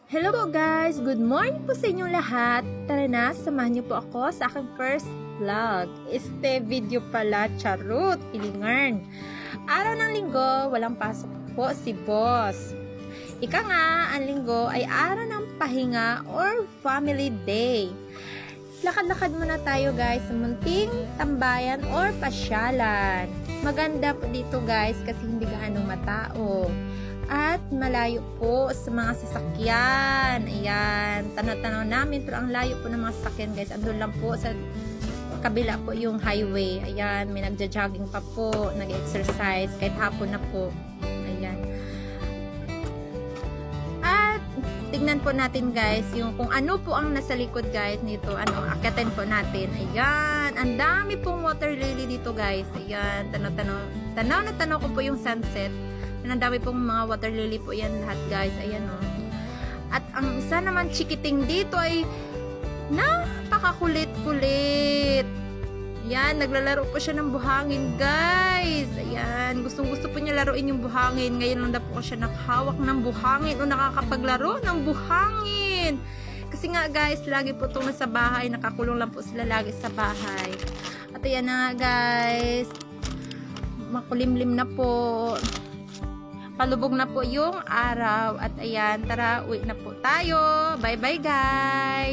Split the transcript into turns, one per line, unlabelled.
Hello po guys! Good morning po sa inyong lahat. Tara na, samahan niyo po ako sa aking first vlog. Este video pala, charot, pilingan. Araw ng linggo, walang pasok po si boss. Ika nga, ang linggo ay araw ng pahinga or family day. Lakad-lakad muna tayo guys sa munting tambayan or pasyalan. Maganda po dito guys kasi hindi gaano matao. At malayo po sa mga sasakyan. Ayan, tanaw-tanaw namin pero ang layo po ng mga sasakyan guys. Andun lang po sa kabila po yung highway. Ayan, may nagja-jogging pa po, nag-exercise kahit hapon na po. Ayan. At tignan po natin guys yung kung ano po ang nasa likod guys nito. Akyatin po natin. Ayan, ang dami pong water lily dito guys. Ayan, tanaw-tanaw. Tanaw ko po yung sunset. Ang dami pong mga water lily po yan lahat guys. Ayan o. At ang isa naman chikiting dito ay napakakulit-kulit. Yan, naglalaro po siya ng buhangin guys. Ayan, gustong-gusto po niya laruin yung buhangin. Ngayon lang na po siya nakahawak ng buhangin o nakakapaglaro ng buhangin. Kasi nga guys, lagi po itong nasa bahay. Nakakulong lang po sila lagi sa bahay. At ayan na nga guys. Makulimlim na po. Palubog na po yung araw. At ayan, tara, uwi na po tayo. Bye-bye guys!